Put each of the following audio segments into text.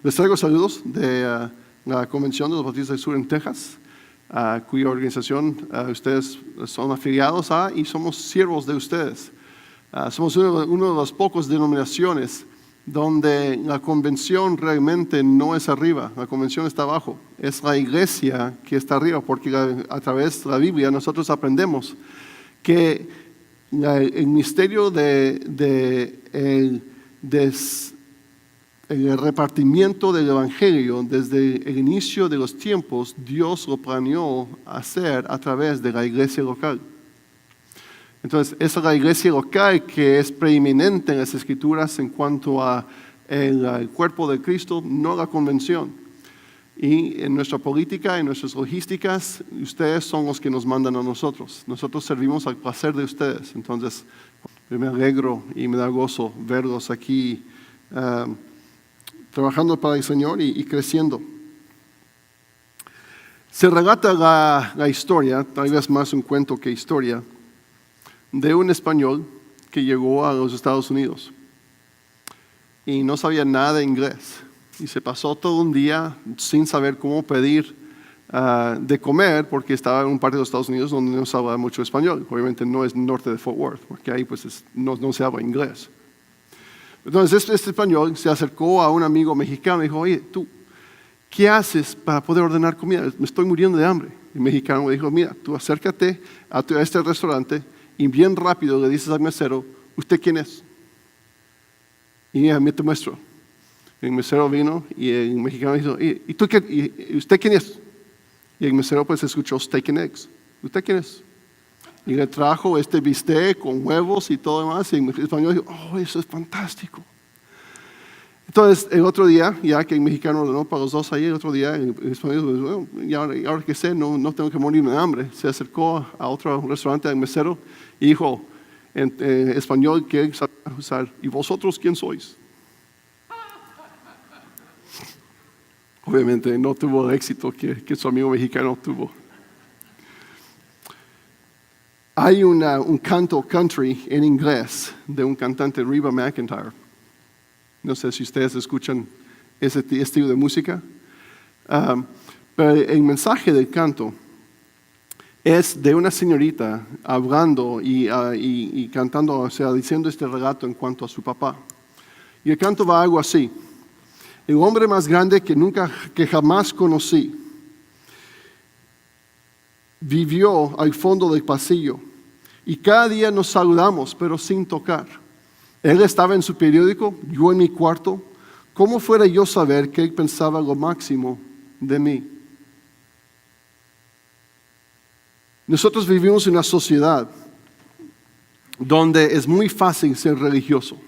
Les traigo saludos de la Convención de los Bautistas del Sur en Texas, cuya organización ustedes son afiliados a y somos siervos de ustedes. Somos una de las pocas denominaciones donde la convención realmente no es arriba, la convención está abajo. Es la iglesia que está arriba, porque a través de la Biblia nosotros aprendemos que el misterio el repartimiento del Evangelio desde el inicio de los tiempos, Dios lo planeó hacer a través de la iglesia local. Entonces, esa es la iglesia local que es preeminente en las Escrituras en cuanto a el cuerpo de Cristo, no la convención. Y en nuestra política, en nuestras logísticas, ustedes son los que nos mandan a nosotros. Nosotros servimos al placer de ustedes. Entonces, me alegro y me da gozo verlos aquí trabajando para el Señor y creciendo. Se relata la historia, tal vez más un cuento que historia, de un español que llegó a los Estados Unidos y no sabía nada de inglés y se pasó todo un día sin saber cómo pedir de comer, porque estaba en un parte de los Estados Unidos donde no se habla mucho español. Obviamente no es norte de Fort Worth, porque ahí pues no se habla inglés. Entonces este español se acercó a un amigo mexicano y dijo: oye, tú, ¿qué haces para poder ordenar comida? Me estoy muriendo de hambre. El mexicano le dijo: mira, tú acércate a este restaurante y bien rápido le dices al mesero: ¿usted quién es? Y a mí te muestro. El mesero vino y el mexicano dijo: ¿y tú qué? ¿Y usted quién es? Y el mesero pues escuchó steak and eggs. ¿Usted quién es? Y le trajo este bistec con huevos y todo demás. Y el español dijo: oh, eso es fantástico. Entonces, el otro día, ya que el mexicano ordenó para los dos ahí, el otro día el español dijo: bueno, y ahora que sé, no tengo que morirme de hambre. Se acercó a otro restaurante al mesero y dijo en español que sabe usar: ¿y vosotros quién sois? Obviamente no tuvo el éxito que su amigo mexicano tuvo. Hay un canto country en inglés de un cantante, Reba McEntire. No sé si ustedes escuchan ese estilo de música. Pero el mensaje del canto es de una señorita hablando y cantando, o sea, diciendo este relato en cuanto a su papá. Y el canto va algo así: el hombre más grande que jamás conocí vivió al fondo del pasillo y cada día nos saludamos, pero sin tocar. Él estaba en su periódico, yo en mi cuarto. ¿Cómo fuera yo saber que él pensaba lo máximo de mí? Nosotros vivimos en una sociedad donde es muy fácil ser religioso.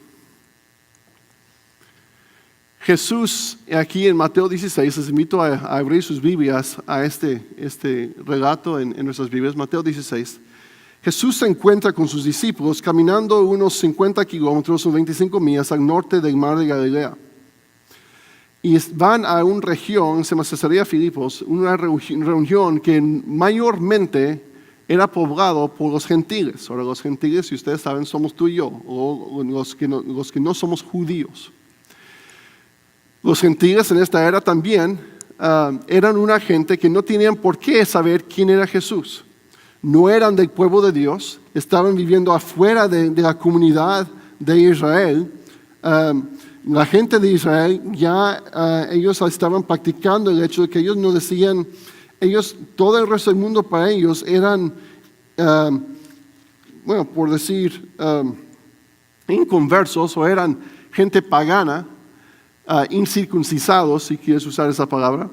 Jesús, aquí en Mateo 16, les invito a abrir sus Biblias a este relato en nuestras Biblias. Mateo 16. Jesús se encuentra con sus discípulos caminando unos 50 kilómetros o 25 millas al norte del mar de Galilea. Y van a una región, se llama Cesarea Filipos, una región que mayormente era poblado por los gentiles. Ahora, los gentiles, si ustedes saben, somos tú y yo, o los que no somos judíos. Los gentiles en esta era también eran una gente que no tenían por qué saber quién era Jesús. No eran del pueblo de Dios, estaban viviendo afuera de la comunidad de Israel. La gente de Israel ellos estaban practicando el hecho de que ellos no decían, todo el resto del mundo para ellos eran, por decir, inconversos, o eran gente pagana, incircuncisados, si quieres usar esa palabra.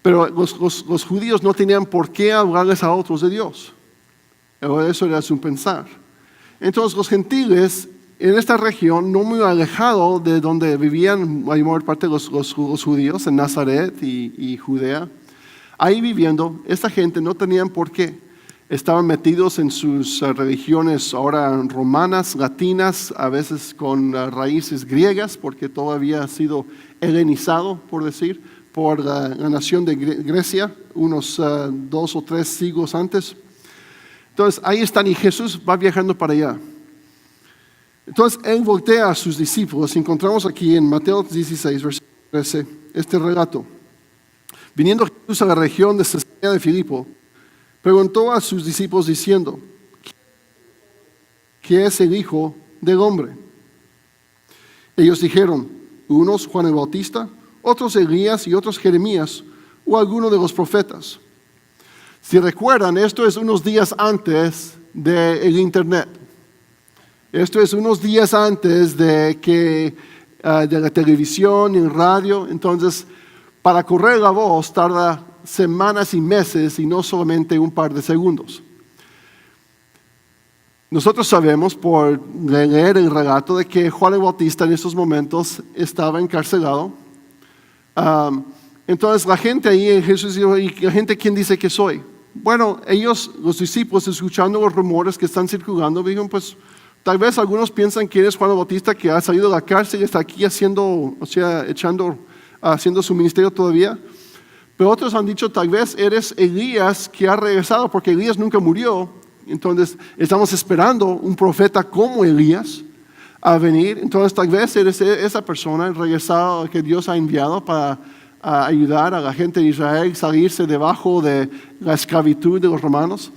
Pero los judíos no tenían por qué hablarles a otros de Dios. Eso era su pensar. Entonces los gentiles en esta región, no muy alejado de donde vivían la mayor parte de los judíos, en Nazaret y Judea, ahí viviendo, esta gente no tenían por qué. Estaban metidos en sus religiones ahora romanas, latinas, a veces con raíces griegas, porque todo había sido helenizado, por decir, por la nación de Grecia, unos 2 o 3 siglos antes. Entonces ahí están y Jesús va viajando para allá. Entonces él voltea a sus discípulos. Encontramos aquí en Mateo 16, versículo 13 este relato. Viniendo Jesús a la región de Cesarea de Filipo, preguntó a sus discípulos diciendo, ¿qué es el Hijo del Hombre? Ellos dijeron, unos Juan el Bautista, otros Elías y otros Jeremías o alguno de los profetas. Si recuerdan, esto es unos días antes del internet. Esto es unos días antes de la televisión y el radio. Entonces, para correr la voz tarda semanas y meses y no solamente un par de segundos. Nosotros sabemos por leer el relato de que Juan el Bautista en estos momentos estaba encarcelado. Entonces la gente ahí en Jesús dijo, ¿y la gente quién dice que soy? Bueno, ellos, los discípulos, escuchando los rumores que están circulando, dijeron, pues tal vez algunos piensan que eres Juan el Bautista que ha salido de la cárcel y está aquí haciendo su ministerio todavía. Pero otros han dicho, tal vez eres Elías que ha regresado, porque Elías nunca murió. Entonces estamos esperando un profeta como Elías a venir. Entonces tal vez eres esa persona regresada que Dios ha enviado para ayudar a la gente de Israel a salirse debajo de la esclavitud de los romanos.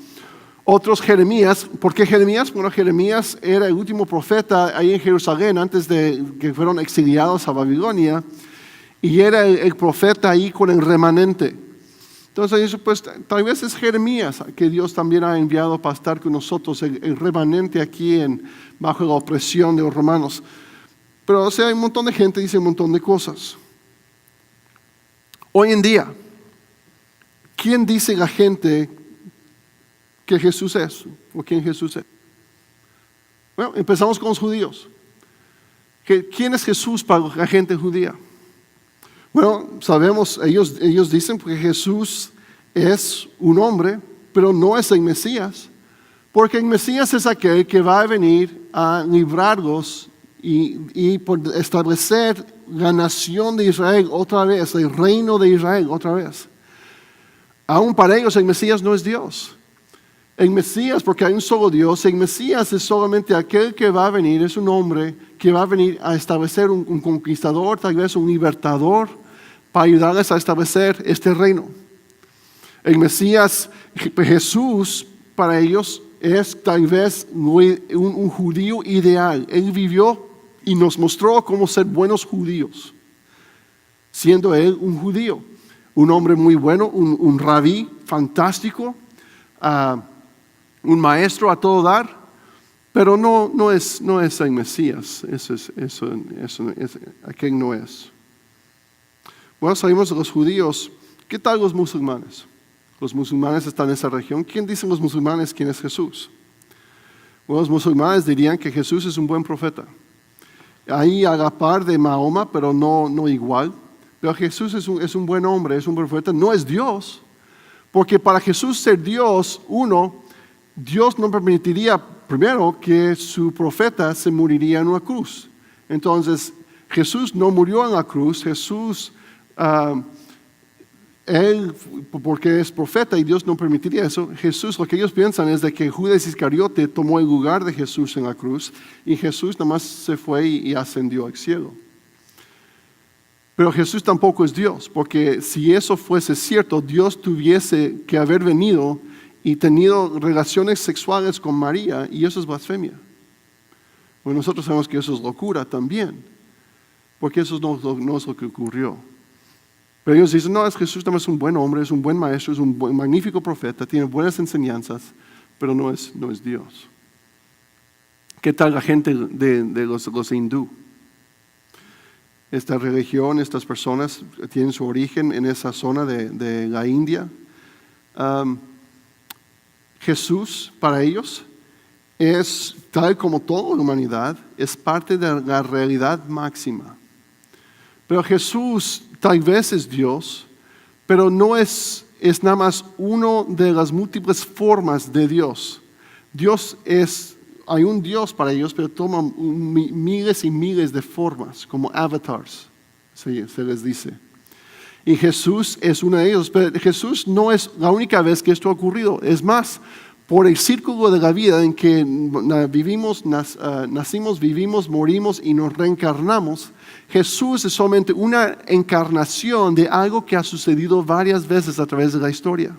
Otros Jeremías. ¿Por qué Jeremías? Bueno, Jeremías era el último profeta ahí en Jerusalén antes de que fueron exiliados a Babilonia. Y era el profeta ahí con el remanente. Entonces eso pues tal vez es Jeremías que Dios también ha enviado para estar con nosotros, el remanente aquí bajo la opresión de los romanos. Pero o sea, hay un montón de gente que dice un montón de cosas. Hoy en día, ¿quién dice la gente que Jesús es? ¿O quién Jesús es? Bueno, empezamos con los judíos. ¿Quién es Jesús para la gente judía? Bueno, sabemos, ellos dicen que Jesús es un hombre, pero no es el Mesías, porque el Mesías es aquel que va a venir a librarlos y por establecer la nación de Israel otra vez, el reino de Israel otra vez. Aún para ellos el Mesías no es Dios. El Mesías, porque hay un solo Dios, el Mesías es solamente aquel que va a venir, es un hombre que va a venir a establecer un conquistador, tal vez un libertador, para ayudarles a establecer este reino. El Mesías, Jesús, para ellos es tal vez un judío ideal. Él vivió y nos mostró cómo ser buenos judíos, siendo él un judío, un hombre muy bueno, un rabí fantástico, un maestro a todo dar, pero no es el Mesías. Aquel no es. Bueno, sabemos de los judíos. ¿Qué tal los musulmanes? Los musulmanes están en esa región. ¿Quién dicen los musulmanes quién es Jesús? Bueno, los musulmanes dirían que Jesús es un buen profeta. Ahí a la par de Mahoma, pero no igual. Pero Jesús es un buen hombre, es un buen profeta. No es Dios, porque para Jesús ser Dios, Dios no permitiría primero que su profeta se moriría en una cruz. Entonces, Jesús no murió en la cruz. Jesús, él, porque es profeta y Dios no permitiría eso. Jesús, lo que ellos piensan es de que Judas Iscariote tomó el lugar de Jesús en la cruz y Jesús nada más se fue y ascendió al cielo. Pero Jesús tampoco es Dios, porque si eso fuese cierto, Dios tuviese que haber venido y tenido relaciones sexuales con María, y eso es blasfemia. Bueno, nosotros sabemos que eso es locura también, porque eso no es lo que ocurrió. Pero ellos dicen, no, Jesús también es un buen hombre, es un buen maestro, es un magnífico profeta, tiene buenas enseñanzas, pero no es Dios. ¿Qué tal la gente de los hindú? Esta religión, estas personas tienen su origen en esa zona de la India. Jesús para ellos es, tal como toda la humanidad, es parte de la realidad máxima. Pero Jesús tal vez es Dios, pero no es nada más una de las múltiples formas de Dios. Hay un Dios para ellos, pero toma miles y miles de formas, como avatars, se les dice. Y Jesús es uno de ellos, pero Jesús no es la única vez que esto ha ocurrido. Es más, por el círculo de la vida en que nacimos, vivimos, morimos y nos reencarnamos, Jesús es solamente una encarnación de algo que ha sucedido varias veces a través de la historia.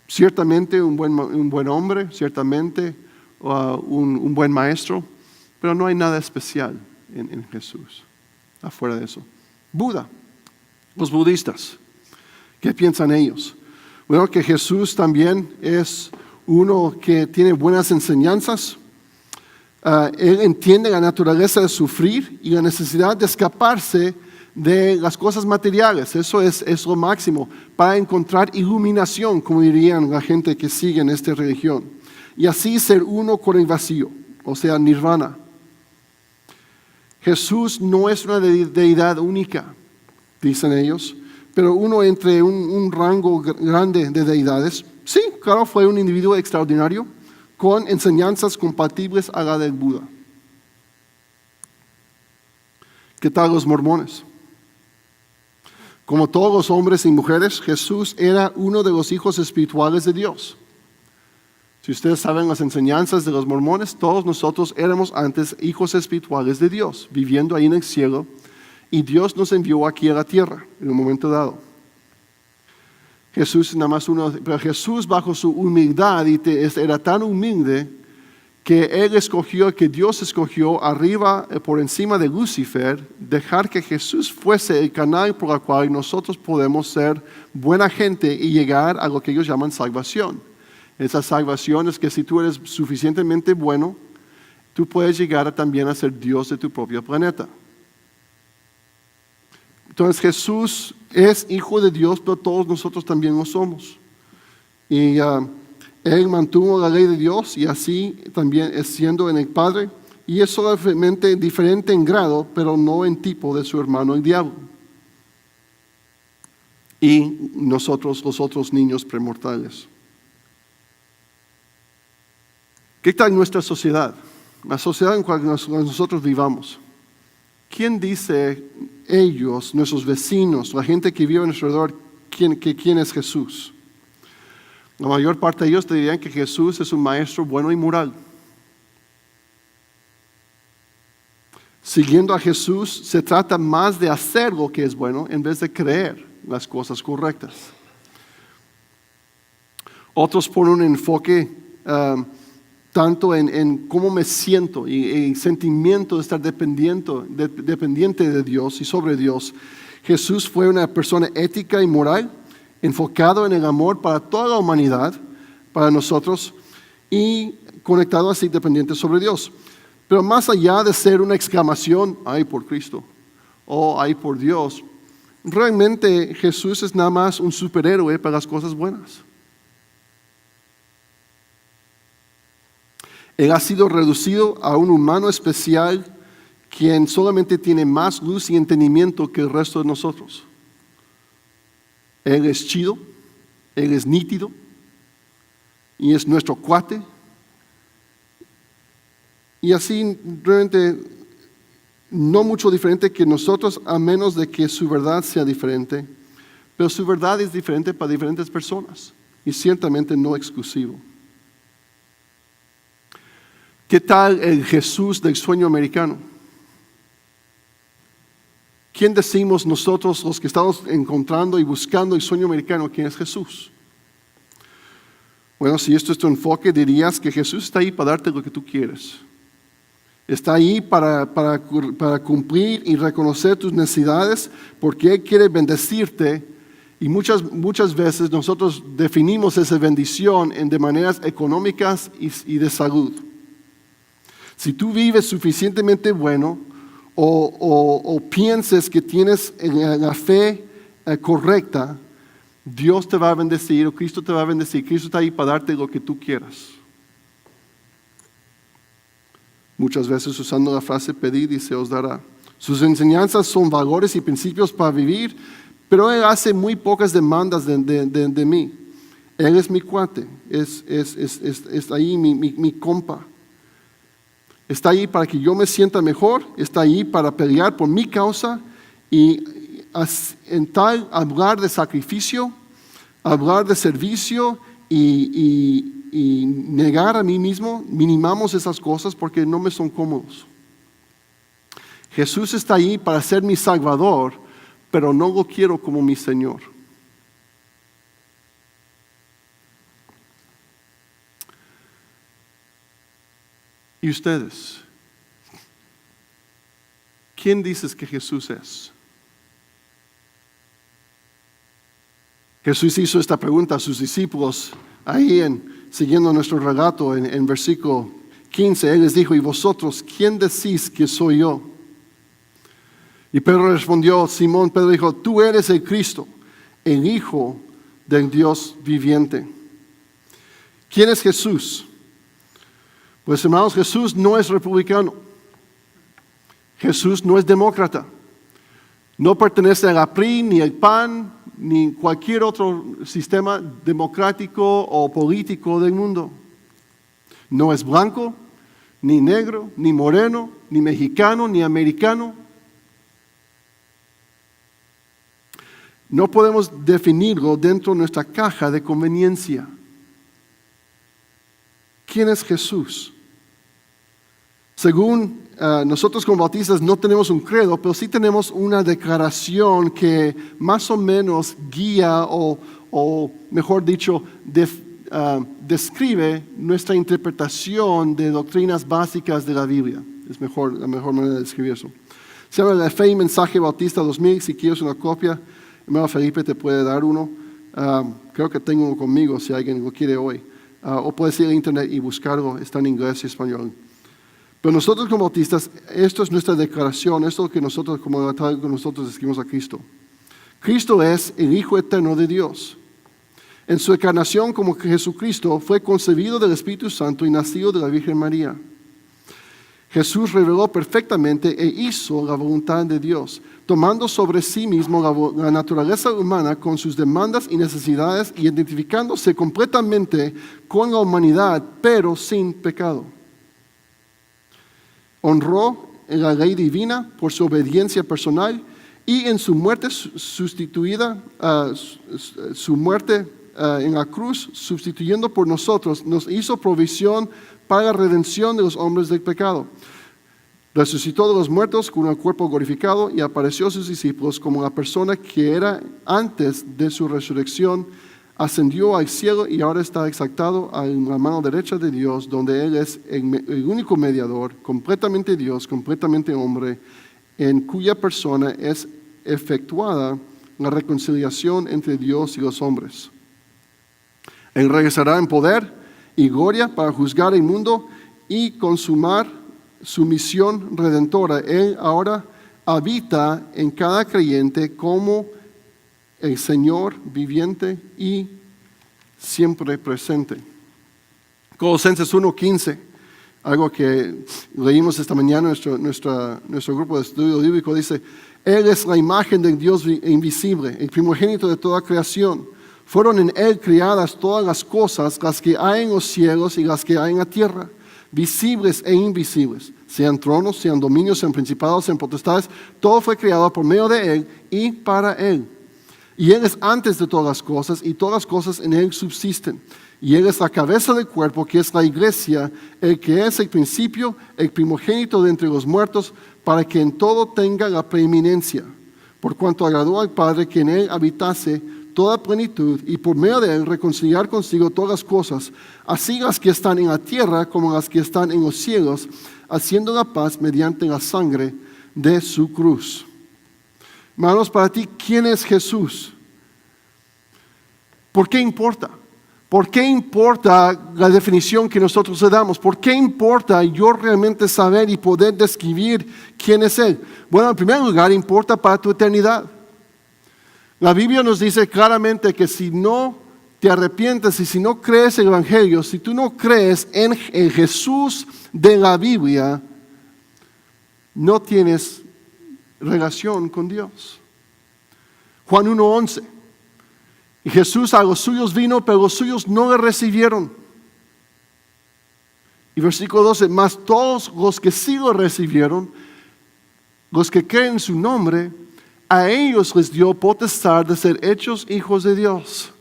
Ciertamente un buen hombre, ciertamente un buen maestro, pero no hay nada especial en Jesús, afuera de eso. Buda, los budistas, ¿qué piensan ellos? Bueno, que Jesús también es uno que tiene buenas enseñanzas. Él entiende la naturaleza de sufrir y la necesidad de escaparse de las cosas materiales. Eso es lo máximo para encontrar iluminación, como dirían la gente que sigue en esta religión. Y así ser uno con el vacío, o sea, nirvana. Jesús no es una deidad única, dicen ellos, pero uno entre un rango grande de deidades. Sí, claro, fue un individuo extraordinario con enseñanzas compatibles a la del Buda. ¿Qué tal los mormones? Como todos los hombres y mujeres, Jesús era uno de los hijos espirituales de Dios. Si ustedes saben las enseñanzas de los mormones, todos nosotros éramos antes hijos espirituales de Dios, viviendo ahí en el cielo, y Dios nos envió aquí a la tierra en un momento dado. Jesús nada más uno, pero Jesús bajo su humildad era tan humilde que que Dios escogió arriba, por encima de Lucifer, dejar que Jesús fuese el canal por el cual nosotros podemos ser buena gente y llegar a lo que ellos llaman salvación. Esa salvación es que si tú eres suficientemente bueno, tú puedes llegar también a ser Dios de tu propio planeta. Entonces Jesús es hijo de Dios, pero todos nosotros también lo somos. Y Él mantuvo la ley de Dios y así también es siendo en el Padre. Y es solamente diferente en grado, pero no en tipo de su hermano el diablo. Y nosotros, los otros niños premortales. ¿Qué tal nuestra sociedad? La sociedad en la que nosotros vivamos. ¿Quién dice ellos, nuestros vecinos, la gente que vive a nuestro alrededor, quién es Jesús? La mayor parte de ellos te dirían que Jesús es un maestro bueno y moral. Siguiendo a Jesús se trata más de hacer lo que es bueno en vez de creer las cosas correctas. Otros ponen un enfoque tanto en cómo me siento y el sentimiento de estar dependiente de Dios y sobre Dios. Jesús fue una persona ética y moral, enfocado en el amor para toda la humanidad, para nosotros, y conectado así dependiente sobre Dios. Pero más allá de ser una exclamación, ay por Cristo, o ay por Dios, realmente Jesús es nada más un superhéroe para las cosas buenas. Él ha sido reducido a un humano especial quien solamente tiene más luz y entendimiento que el resto de nosotros. Él es chido, Él es nítido y es nuestro cuate. Y así realmente no mucho diferente que nosotros, a menos de que su verdad sea diferente. Pero su verdad es diferente para diferentes personas y ciertamente no exclusivo. ¿Qué tal el Jesús del sueño americano? ¿Quién decimos nosotros los que estamos encontrando y buscando el sueño americano? ¿Quién es Jesús? Bueno, si esto es tu enfoque, dirías que Jesús está ahí para darte lo que tú quieres. Está ahí para cumplir y reconocer tus necesidades porque Él quiere bendecirte. Y muchas veces nosotros definimos esa bendición de maneras económicas y de salud. Si tú vives suficientemente bueno o pienses que tienes la fe correcta, Dios te va a bendecir o Cristo te va a bendecir. Cristo está ahí para darte lo que tú quieras. Muchas veces usando la frase pedid y se os dará. Sus enseñanzas son valores y principios para vivir, pero Él hace muy pocas demandas de mí. Él es mi cuate, es ahí mi compa. Está ahí para que yo me sienta mejor, está ahí para pelear por mi causa y en tal hablar de sacrificio, hablar de servicio y negar a mí mismo, minimamos esas cosas porque no me son cómodos. Jesús está ahí para ser mi Salvador, pero no lo quiero como mi Señor. ¿Y ustedes? ¿Quién dices que Jesús es? Jesús hizo esta pregunta a sus discípulos ahí siguiendo nuestro relato en versículo 15. Él les dijo: ¿y vosotros quién decís que soy yo? Y Pedro respondió, Simón Pedro dijo: tú eres el Cristo, el Hijo del Dios viviente. ¿Quién es Jesús? Pues hermanos, Jesús no es republicano. Jesús no es demócrata. No pertenece a la PRI, ni al PAN, ni cualquier otro sistema democrático o político del mundo. No es blanco, ni negro, ni moreno, ni mexicano, ni americano. No podemos definirlo dentro de nuestra caja de conveniencia. ¿Quién es Jesús? Según nosotros como bautistas no tenemos un credo, pero sí tenemos una declaración que más o menos guía o mejor dicho, describe nuestra interpretación de doctrinas básicas de la Biblia. Es la mejor manera de describir eso. Se llama La Fe y Mensaje Bautista 2000. Si quieres una copia, hermano Felipe te puede dar uno. Creo que tengo uno conmigo si alguien lo quiere hoy. O puedes ir a internet y buscarlo. Está en inglés y español. Pero nosotros como bautistas, esto es nuestra declaración. Esto es lo que nosotros escribimos a Cristo. Cristo es el Hijo eterno de Dios. En su encarnación como Jesucristo fue concebido del Espíritu Santo y nacido de la Virgen María. Jesús reveló perfectamente e hizo la voluntad de Dios, tomando sobre sí mismo la naturaleza humana con sus demandas y necesidades, identificándose completamente con la humanidad, pero sin pecado. Honró en la ley divina por su obediencia personal y en su muerte en la cruz, sustituyendo por nosotros, nos hizo provisión para la redención de los hombres del pecado. Resucitó de los muertos con el cuerpo glorificado y apareció a sus discípulos como la persona que era antes de su resurrección. Ascendió al cielo y ahora está exaltado a la mano derecha de Dios, donde Él es el único mediador, completamente Dios, completamente hombre, en cuya persona es efectuada la reconciliación entre Dios y los hombres. Él regresará en poder y gloria para juzgar el mundo y consumar su misión redentora. Él ahora habita en cada creyente como el Señor viviente y siempre presente. Colosenses 1:15, algo que leímos esta mañana en nuestro grupo de estudio bíblico, dice: Él es la imagen del Dios invisible, el primogénito de toda creación. Fueron en Él creadas todas las cosas, las que hay en los cielos y las que hay en la tierra, visibles e invisibles, sean tronos, sean dominios, sean principados, sean potestades. Todo fue creado por medio de Él y para Él. Y Él es antes de todas las cosas, y todas las cosas en Él subsisten. Y Él es la cabeza del cuerpo, que es la iglesia, el que es el principio, el primogénito de entre los muertos, para que en todo tenga la preeminencia. Por cuanto agradó al Padre que en Él habitase toda plenitud, y por medio de Él reconciliar consigo todas las cosas, así las que están en la tierra como las que están en los cielos, haciendo la paz mediante la sangre de su cruz. Hermanos, para ti, ¿quién es Jesús? ¿Por qué importa? ¿Por qué importa la definición que nosotros le damos? ¿Por qué importa yo realmente saber y poder describir quién es Él? Bueno, en primer lugar, importa para tu eternidad. La Biblia nos dice claramente que si no te arrepientes y si no crees el Evangelio, si tú no crees en Jesús de la Biblia, no tienes relación con Dios. Juan 1:11. Y Jesús a los suyos vino, pero los suyos no le recibieron. Y versículo 12, mas todos los que sí lo recibieron, los que creen en su nombre, a ellos les dio potestad de ser hechos hijos de Dios.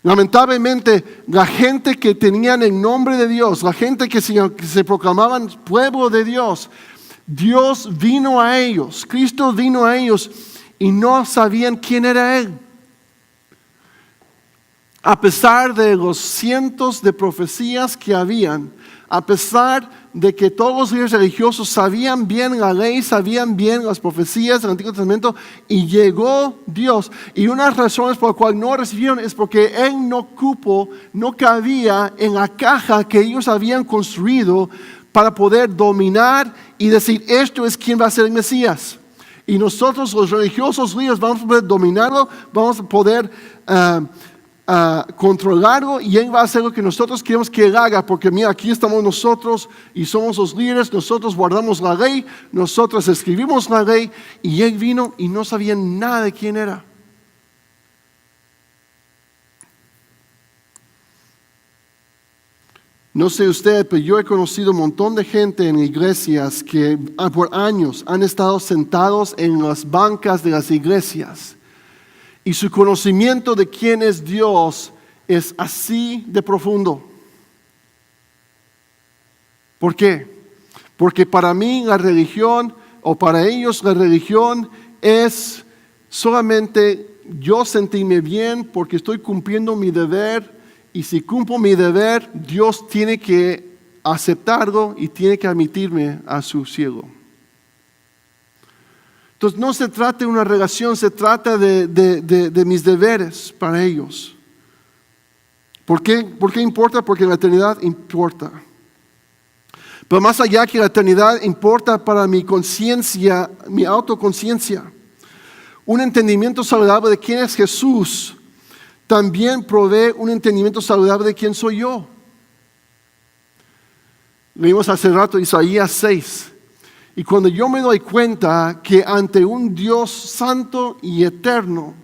Lamentablemente, la gente que tenían el nombre de Dios, la gente que se proclamaban pueblo de Dios, Dios vino a ellos, Cristo vino a ellos y no sabían quién era Él. A pesar de los cientos de profecías que habían, a pesar de que todos los líderes religiosos sabían bien la ley, sabían bien las profecías del Antiguo Testamento, y llegó Dios. Y una de las razones por las cuales no recibieron es porque Él no cabía en la caja que ellos habían construido para poder dominar y decir, esto es quien va a ser el Mesías. Y nosotros, los religiosos líderes, vamos a poder dominarlo, vamos a poder controlarlo, y Él va a hacer lo que nosotros queremos que Él haga, porque mira, aquí estamos nosotros y somos los líderes, nosotros guardamos la ley, nosotros escribimos la ley, y Él vino y no sabían nada de quién era. No sé usted, pero yo he conocido un montón de gente en iglesias que por años han estado sentados en las bancas de las iglesias. Y su conocimiento de quién es Dios es así de profundo. ¿Por qué? Porque para mí la religión, o para ellos la religión, es solamente yo sentirme bien porque estoy cumpliendo mi deber. Y si cumplo mi deber, Dios tiene que aceptarlo y tiene que admitirme a su cielo. Entonces no se trata de una relación, se trata de mis deberes para ellos. ¿Por qué? ¿Por qué importa? Porque la eternidad importa. Pero más allá que la eternidad importa para mi conciencia, mi autoconciencia. Un entendimiento saludable de quién es Jesús también provee un entendimiento saludable de quién soy yo. Leímos hace rato Isaías 6. Y cuando yo me doy cuenta que ante un Dios santo y eterno,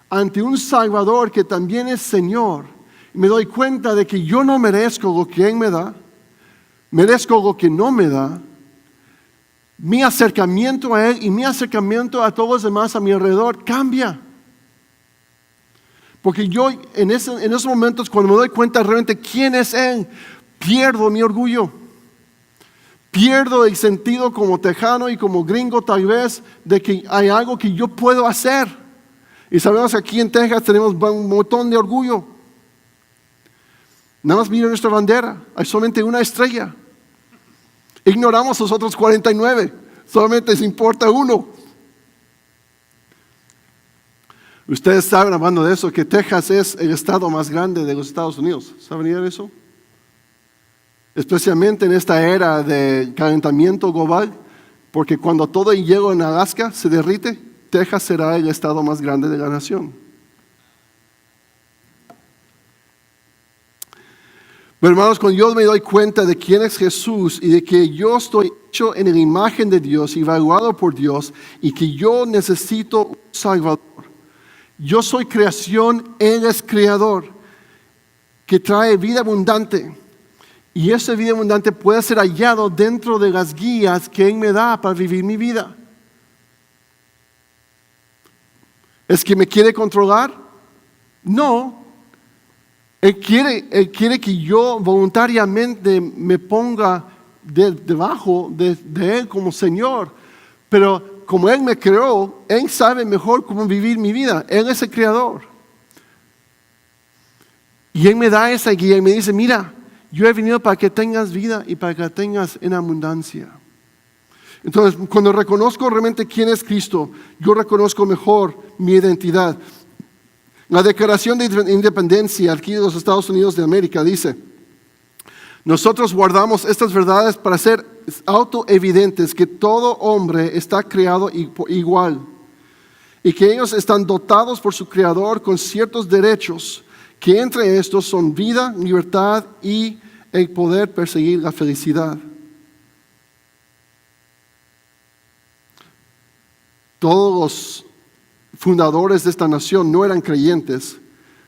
ante un Salvador que también es Señor, me doy cuenta de que yo no merezco lo que Él me da, merezco lo que no me da, mi acercamiento a Él y mi acercamiento a todos los demás a mi alrededor cambia. Porque yo en esos momentos, cuando me doy cuenta realmente quién es Él, pierdo mi orgullo. Pierdo el sentido como tejano y como gringo tal vez de que hay algo que yo puedo hacer. Y sabemos que aquí en Texas tenemos un montón de orgullo. Nada más mira nuestra bandera, hay solamente una estrella. Ignoramos los otros 49, solamente les importa uno. Ustedes saben, hablando de eso, que Texas es el estado más grande de los Estados Unidos. ¿Saben eso? Especialmente en esta era de calentamiento global, porque cuando todo el hielo en Alaska se derrite, Texas será el estado más grande de la nación. Pero hermanos, cuando yo me doy cuenta de quién es Jesús y de que yo estoy hecho en la imagen de Dios y evaluado por Dios y que yo necesito un Salvador. Yo soy creación, Él es creador, que trae vida abundante. Y esa vida abundante puede ser hallado dentro de las guías que Él me da para vivir mi vida. ¿Es que me quiere controlar? No. Él quiere que yo voluntariamente me ponga debajo de Él como Señor. Pero como Él me creó, Él sabe mejor cómo vivir mi vida. Él es el creador. Y Él me da esa guía y me dice, mira, yo he venido para que tengas vida y para que la tengas en abundancia. Entonces, cuando reconozco realmente quién es Cristo, yo reconozco mejor mi identidad. La Declaración de Independencia aquí de los Estados Unidos de América dice: nosotros guardamos estas verdades para ser autoevidentes que todo hombre está creado igual y que ellos están dotados por su Creador con ciertos derechos, que entre estos son vida, libertad y el poder perseguir la felicidad. Todos los fundadores de esta nación no eran creyentes.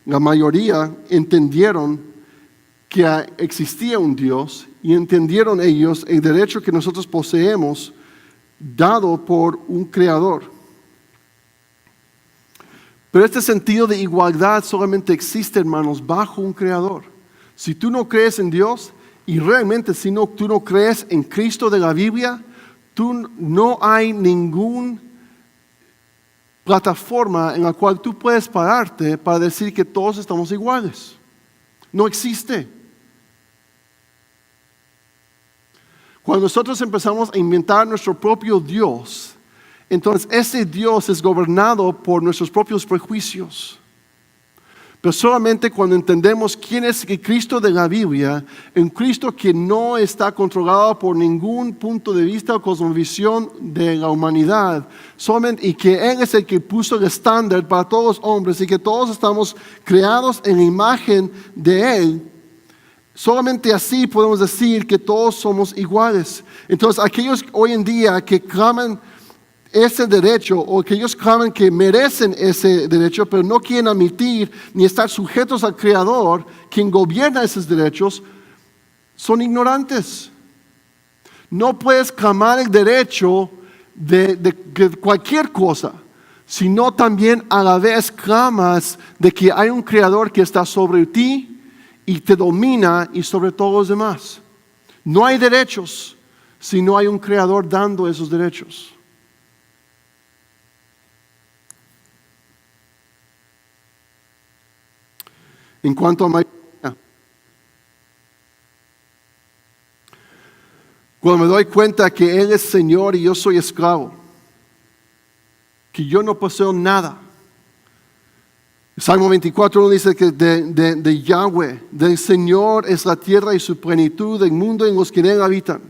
La mayoría entendieron que existía un Dios y entendieron ellos el derecho que nosotros poseemos dado por un creador. Pero este sentido de igualdad solamente existe, hermanos, bajo un creador. Si tú no crees en Dios y realmente tú no crees en Cristo de la Biblia, no hay ninguna plataforma en la cual tú puedes pararte para decir que todos estamos iguales. No existe. Cuando nosotros empezamos a inventar nuestro propio Dios, entonces ese Dios es gobernado por nuestros propios prejuicios. Pero solamente cuando entendemos quién es el Cristo de la Biblia, un Cristo que no está controlado por ningún punto de vista o cosmovisión de la humanidad, solamente, y que Él es el que puso el estándar para todos los hombres y que todos estamos creados en la imagen de Él, solamente así podemos decir que todos somos iguales. Entonces aquellos hoy en día que claman ese derecho, o que ellos claman que merecen ese derecho, pero no quieren admitir ni estar sujetos al Creador, quien gobierna esos derechos, son ignorantes. No puedes clamar el derecho de cualquier cosa, sino también a la vez clamas de que hay un Creador que está sobre ti y te domina y sobre todos los demás. No hay derechos si no hay un Creador dando esos derechos. En cuanto a mayoría, cuando me doy cuenta que Él es Señor y yo soy esclavo, que yo no poseo nada. Salmo 24 dice que de Yahweh, del Señor es la tierra y su plenitud, el mundo en los que en Él habitan.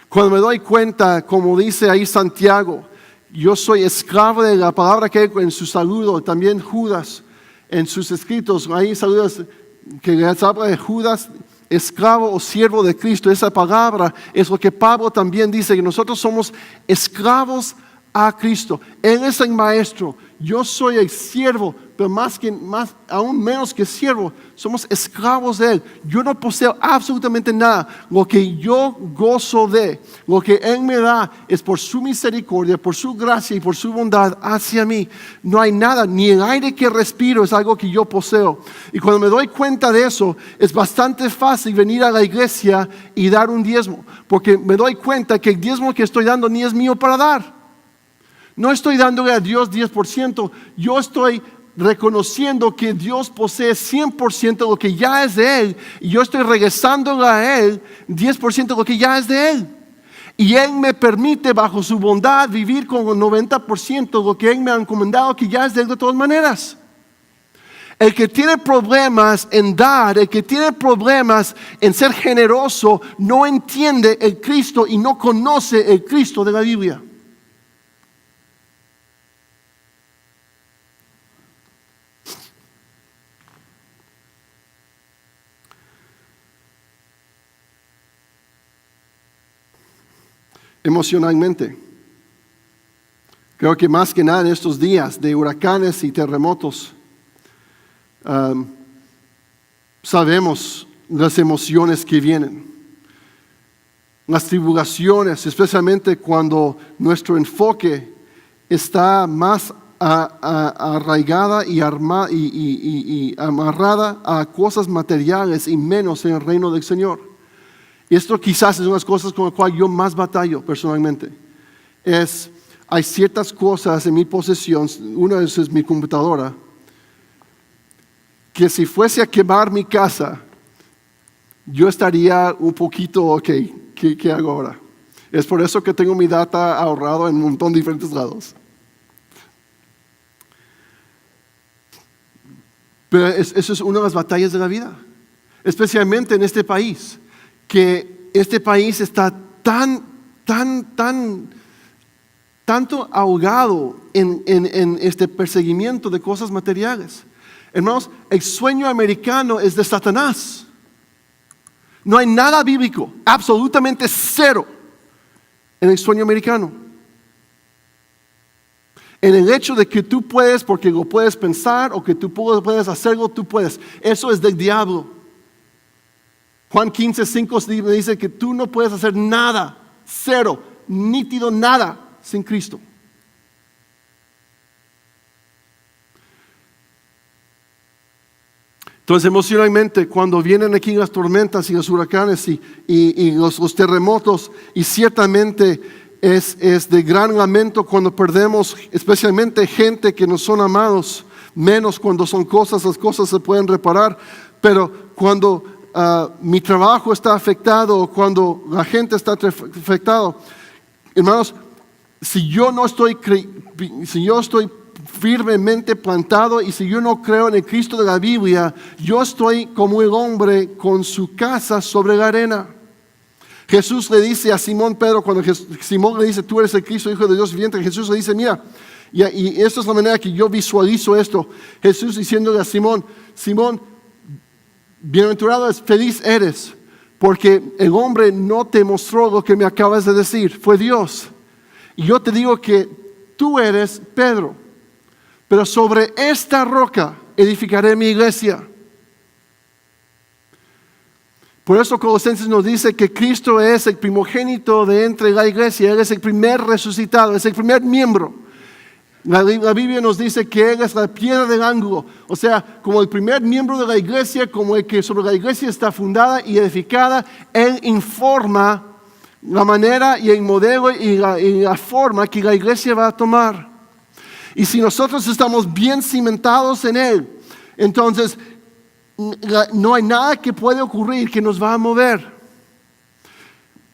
Cuando me doy cuenta, como dice ahí Santiago, yo soy esclavo de la palabra que en su saludo, también Judas, en sus escritos, ahí saludas que les habla de Judas, esclavo o siervo de Cristo. Esa palabra es lo que Pablo también dice, que nosotros somos esclavos a Cristo. Él es el maestro, yo soy el siervo, pero aún menos que siervo, somos esclavos de Él. Yo no poseo absolutamente nada. Lo que yo gozo de, lo que Él me da, es por su misericordia, por su gracia y por su bondad hacia mí. No hay nada, ni el aire que respiro es algo que yo poseo. Y cuando me doy cuenta de eso, es bastante fácil venir a la iglesia y dar un diezmo, porque me doy cuenta que el diezmo que estoy dando ni es mío para dar. No estoy dándole a Dios 10%, yo estoy reconociendo que Dios posee 100% de lo que ya es de Él, y yo estoy regresándole a Él 10% de lo que ya es de Él. Y Él me permite, bajo su bondad, vivir con el 90% de lo que Él me ha encomendado, que ya es de Él de todas maneras. El que tiene problemas en dar, el que tiene problemas en ser generoso, no entiende el Cristo y no conoce el Cristo de la Biblia. Emocionalmente, creo que más que nada en estos días de huracanes y terremotos, sabemos las emociones que vienen, las tribulaciones, especialmente cuando nuestro enfoque está más arraigada y amarrada a cosas materiales y menos en el reino del Señor. Y esto quizás es una de las cosas con las cuales yo más batallo personalmente. Hay ciertas cosas en mi posesión, una de esas es mi computadora, que si fuese a quemar mi casa, yo estaría un poquito, ok, ¿qué hago ahora? Es por eso que tengo mi data ahorrado en un montón de diferentes lados. Pero eso es una de las batallas de la vida, especialmente en este país, que este país está tanto ahogado en este perseguimiento de cosas materiales. Hermanos, el sueño americano es de Satanás. No hay nada bíblico, absolutamente cero en el sueño americano. En el hecho de que tú puedes, porque lo puedes pensar, o que tú puedes hacerlo, tú puedes. Eso es del diablo. Juan 15:5 dice que tú no puedes hacer nada, cero, nítido, nada, sin Cristo. Entonces, emocionalmente, cuando vienen aquí las tormentas y los huracanes y los terremotos, y ciertamente es de gran lamento cuando perdemos, especialmente gente que nos son amados, menos cuando son cosas, las cosas se pueden reparar, pero cuando mi trabajo está afectado o cuando la gente está afectada, hermanos, si yo estoy firmemente plantado y si yo no creo en el Cristo de la Biblia, yo estoy como el hombre con su casa sobre la arena. Jesús le dice a Simón Pedro, cuando Simón le dice, tú eres el Cristo, Hijo de Dios viviente, Jesús le dice, mira, y esta es la manera que yo visualizo esto, Jesús diciéndole a Simón, Simón, bienaventurado es, feliz eres, porque el hombre no te mostró lo que me acabas de decir, fue Dios. Y yo te digo que tú eres Pedro, pero sobre esta roca edificaré mi iglesia. Por eso Colosenses nos dice que Cristo es el primogénito de entre la iglesia, Él es el primer resucitado, es el primer miembro. La Biblia nos dice que Él es la piedra del ángulo, o sea, como el primer miembro de la iglesia, como el que sobre la iglesia está fundada y edificada, Él informa la manera y el modelo y la forma que la iglesia va a tomar. Y si nosotros estamos bien cimentados en Él, entonces no hay nada que puede ocurrir que nos va a mover.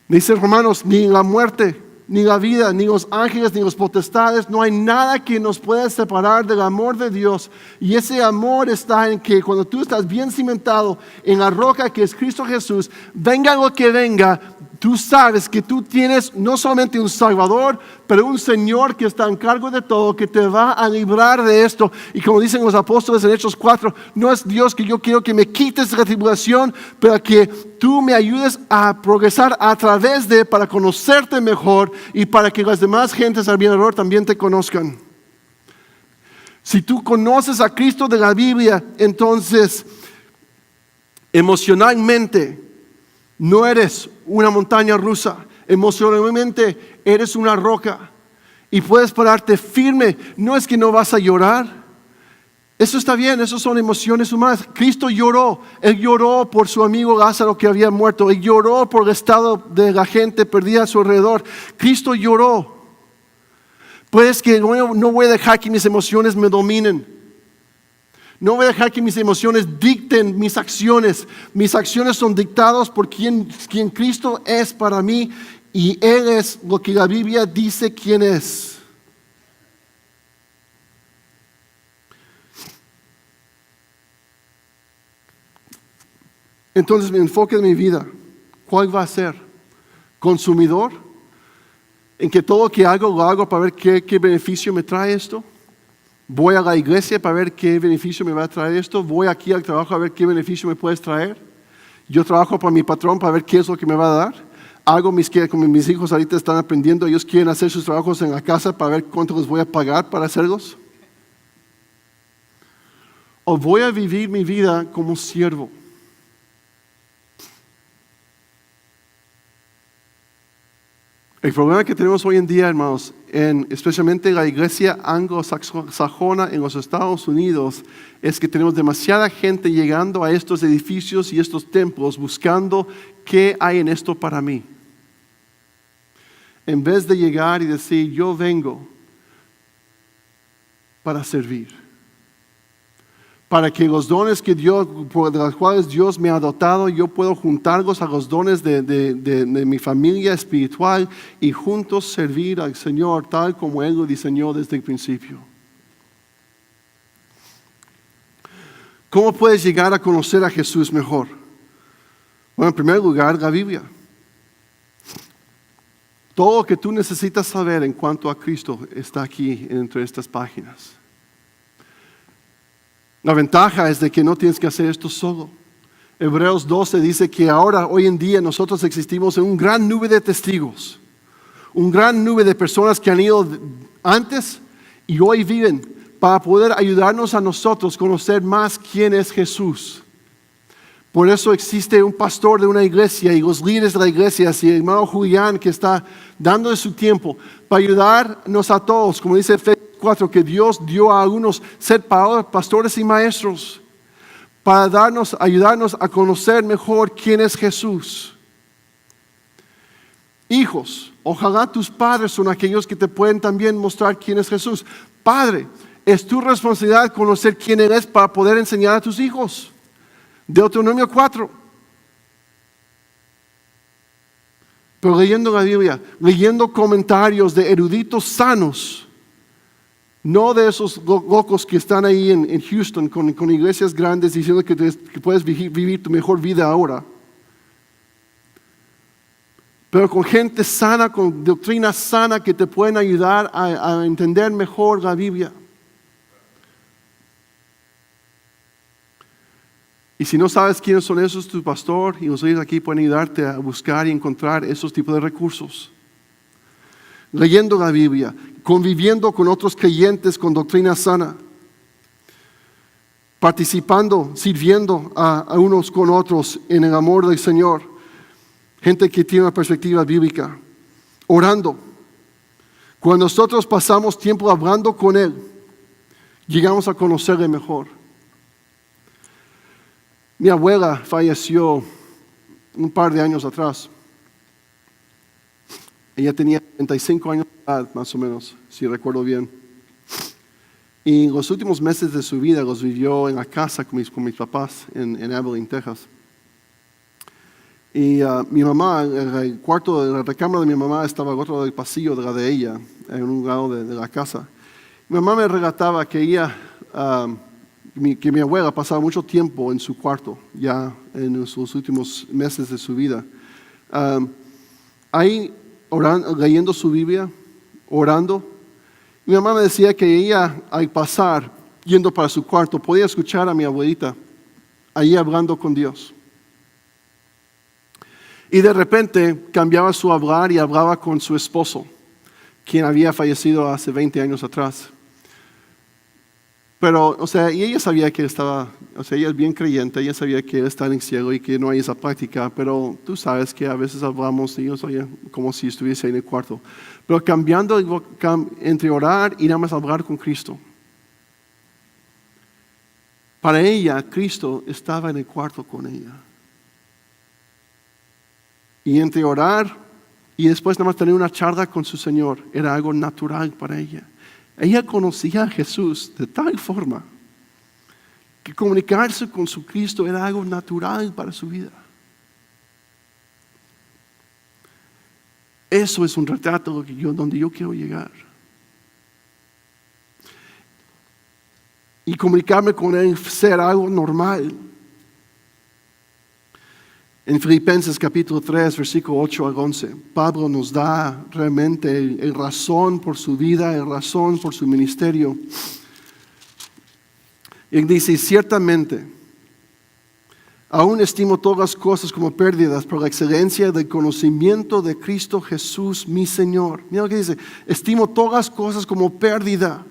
Dice Romanos, ni la muerte, ni la vida, ni los ángeles, ni los potestades, no hay nada que nos pueda separar del amor de Dios. Y ese amor está en que cuando tú estás bien cimentado en la roca que es Cristo Jesús, venga lo que venga, tú sabes que tú tienes no solamente un Salvador, pero un Señor que está en cargo de todo, que te va a librar de esto. Y como dicen los apóstoles en Hechos 4, no es Dios que yo quiero que me quites la tribulación, pero que tú me ayudes a progresar a través de, para conocerte mejor y para que las demás gentes alrededor también te conozcan. Si tú conoces a Cristo de la Biblia, entonces emocionalmente no eres una montaña rusa, emocionalmente eres una roca y puedes pararte firme. No es que no vas a llorar, eso está bien, eso son emociones humanas. Cristo lloró, Él lloró por su amigo Lázaro que había muerto, Él lloró por el estado de la gente perdida a su alrededor. Cristo lloró. Pues que no voy a dejar que mis emociones me dominen. No voy a dejar que mis emociones dicten mis acciones. Mis acciones son dictadas por quien Cristo es para mí. Y Él es lo que la Biblia dice quién es. Entonces mi enfoque de mi vida, ¿cuál va a ser? ¿Consumidor? ¿En que todo lo que hago lo hago para ver qué beneficio me trae esto? Voy a la iglesia para ver qué beneficio me va a traer esto. Voy aquí al trabajo a ver qué beneficio me puedes traer. Yo trabajo para mi patrón para ver qué es lo que me va a dar. Hago como mis hijos ahorita están aprendiendo, ellos quieren hacer sus trabajos en la casa para ver cuánto les voy a pagar para hacerlos. O voy a vivir mi vida como siervo. El problema que tenemos hoy en día, hermanos, especialmente la iglesia anglosajona en los Estados Unidos, es que tenemos demasiada gente llegando a estos edificios y estos templos buscando qué hay en esto para mí. En vez de llegar y decir, yo vengo para servir. Para que los dones que Dios, por los cuales Dios me ha dotado, yo puedo juntarlos a los dones de mi familia espiritual y juntos servir al Señor tal como Él lo diseñó desde el principio. ¿Cómo puedes llegar a conocer a Jesús mejor? Bueno, en primer lugar, la Biblia. Todo lo que tú necesitas saber en cuanto a Cristo está aquí entre estas páginas. La ventaja es de que no tienes que hacer esto solo. Hebreos 12 dice que ahora, hoy en día, nosotros existimos en un gran nube de testigos. Un gran nube de personas que han ido antes y hoy viven para poder ayudarnos a nosotros a conocer más quién es Jesús. Por eso existe un pastor de una iglesia y los líderes de la iglesia, y el hermano Julián que está dando de su tiempo para ayudarnos a todos, como dice Efesios 4, que Dios dio a algunos ser pastores y maestros para ayudarnos a conocer mejor quién es Jesús. Hijos, ojalá tus padres son aquellos que te pueden también mostrar quién es Jesús. Padre, es tu responsabilidad conocer quién eres para poder enseñar a tus hijos. Deuteronomio 4. Pero leyendo la Biblia, leyendo comentarios de eruditos sanos, no de esos locos que están ahí en Houston con iglesias grandes diciendo que puedes vivir tu mejor vida ahora. Pero con gente sana, con doctrina sana que te pueden ayudar a entender mejor la Biblia. Y si no sabes quiénes son esos, tu pastor y los líderes aquí pueden ayudarte a buscar y encontrar esos tipos de recursos. Leyendo la Biblia, conviviendo con otros creyentes con doctrina sana, participando, sirviendo a unos con otros en el amor del Señor. Gente que tiene una perspectiva bíblica, orando. Cuando nosotros pasamos tiempo hablando con Él, llegamos a conocerle mejor. Mi abuela falleció un par de años atrás. Ella tenía 35 años de edad, más o menos, si recuerdo bien. Y los últimos meses de su vida los vivió en la casa con mis papás en Abilene, Texas. Y mi mamá, el cuarto de la recámara de mi mamá estaba al otro lado del pasillo de la de ella, en un lado de la casa. Mi mamá me relataba que mi abuela pasaba mucho tiempo en su cuarto, ya en sus últimos meses de su vida. Ahí leyendo su Biblia, orando. Mi mamá me decía que ella, al pasar, yendo para su cuarto, podía escuchar a mi abuelita ahí hablando con Dios. Y de repente cambiaba su hablar y hablaba con su esposo, quien había fallecido hace 20 años atrás. Pero, y ella sabía que ella es bien creyente, ella sabía que él está en el cielo y que no hay esa práctica, pero tú sabes que a veces hablamos y como si estuviese ahí en el cuarto. Pero cambiando entre orar y nada más hablar con Cristo. Para ella, Cristo estaba en el cuarto con ella. Y entre orar y después nada más tener una charla con su Señor, era algo natural para ella. Ella conocía a Jesús de tal forma que comunicarse con su Cristo era algo natural para su vida. Eso es un retrato donde yo quiero llegar. Y comunicarme con Él ser algo normal. En Filipenses capítulo 3, versículo 8 al 11, Pablo nos da realmente el razón por su vida, el razón por su ministerio. Y él dice, ciertamente, aún estimo todas las cosas como pérdidas por la excelencia del conocimiento de Cristo Jesús, mi Señor. Mira lo que dice, estimo todas las cosas como pérdida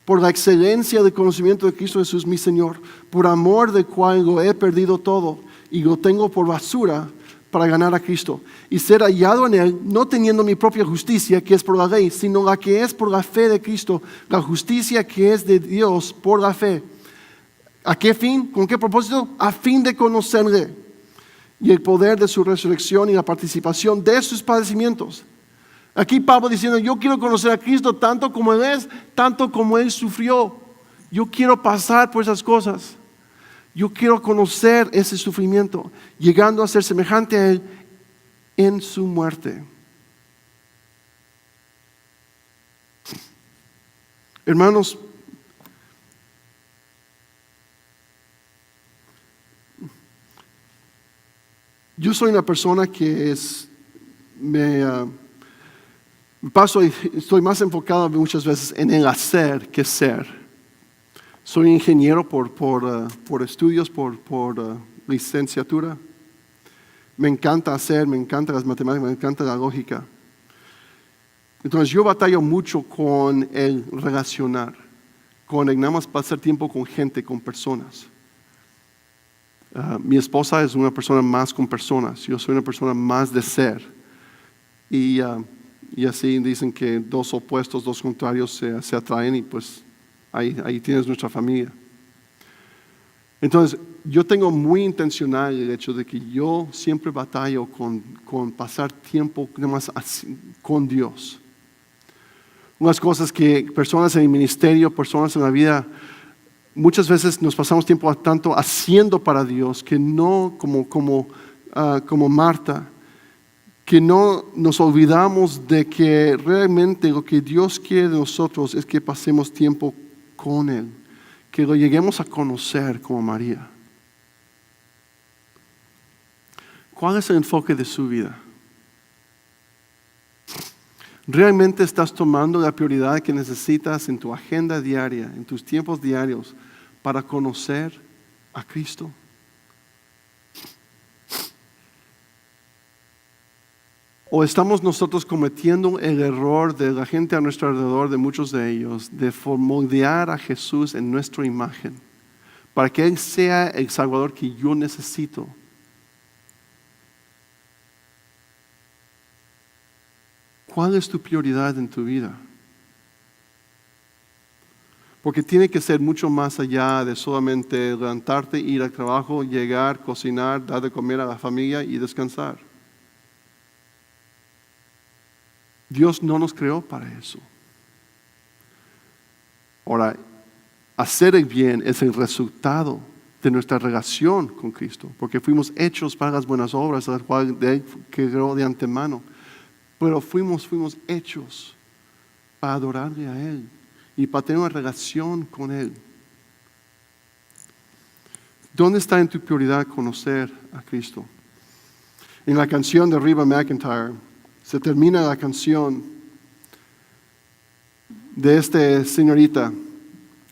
por la excelencia del conocimiento de Cristo Jesús, mi Señor, por amor del cual lo he perdido todo y lo tengo por basura para ganar a Cristo y ser hallado en Él, no teniendo mi propia justicia que es por la ley, sino la que es por la fe de Cristo, la justicia que es de Dios por la fe. ¿A qué fin? ¿Con qué propósito? A fin de conocerle y el poder de su resurrección y la participación de sus padecimientos. Aquí Pablo diciendo, yo quiero conocer a Cristo tanto como Él es, tanto como Él sufrió. Yo quiero pasar por esas cosas. Yo quiero conocer ese sufrimiento, llegando a ser semejante a Él en su muerte. Hermanos, yo soy una persona que estoy más enfocado muchas veces en el hacer que ser. Soy ingeniero por estudios, por licenciatura. Me encanta hacer, me encantan las matemáticas, me encanta la lógica. Entonces yo batallo mucho con el relacionar, con el nada más pasar tiempo con gente, con personas. Mi esposa es una persona más con personas, yo soy una persona más de ser. Y así dicen que dos opuestos, dos contrarios se atraen y pues ahí tienes nuestra familia. Entonces, yo tengo muy intencional el hecho de que yo siempre batallo con pasar tiempo más con Dios. Unas cosas que personas en el ministerio, personas en la vida, muchas veces nos pasamos tiempo tanto haciendo para Dios que no como Marta, que no nos olvidamos de que realmente lo que Dios quiere de nosotros es que pasemos tiempo con Él, que lo lleguemos a conocer como María. ¿Cuál es el enfoque de su vida? ¿Realmente estás tomando la prioridad que necesitas en tu agenda diaria, en tus tiempos diarios, para conocer a Cristo? ¿O estamos nosotros cometiendo el error de la gente a nuestro alrededor, de muchos de ellos, de moldear a Jesús en nuestra imagen, para que Él sea el Salvador que yo necesito? ¿Cuál es tu prioridad en tu vida? Porque tiene que ser mucho más allá de solamente levantarte, ir al trabajo, llegar, cocinar, dar de comer a la familia y descansar. Dios no nos creó para eso. Ahora, hacer el bien es el resultado de nuestra relación con Cristo, porque fuimos hechos para las buenas obras, las cuales Él creó de antemano. Pero fuimos hechos para adorarle a Él y para tener una relación con Él. ¿Dónde está en tu prioridad conocer a Cristo? En la canción de Reba McEntire se termina la canción de esta señorita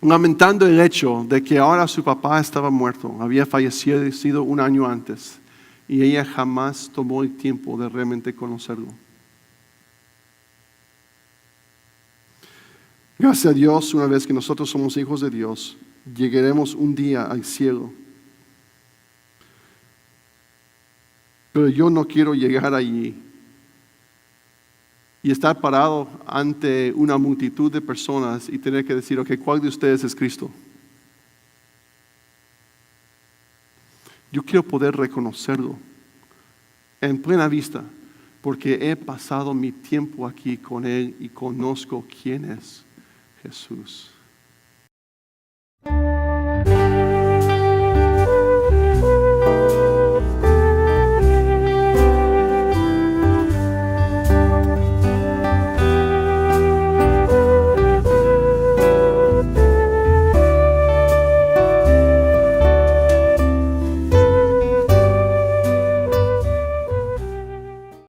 lamentando el hecho de que ahora su papá estaba muerto, había fallecido un año antes y ella jamás tomó el tiempo de realmente conocerlo. Gracias a Dios, una vez que nosotros somos hijos de Dios, llegaremos un día al cielo. Pero yo no quiero llegar allí y estar parado ante una multitud de personas y tener que decir, ok, ¿cuál de ustedes es Cristo? Yo quiero poder reconocerlo en plena vista, porque he pasado mi tiempo aquí con Él y conozco quién es Jesús.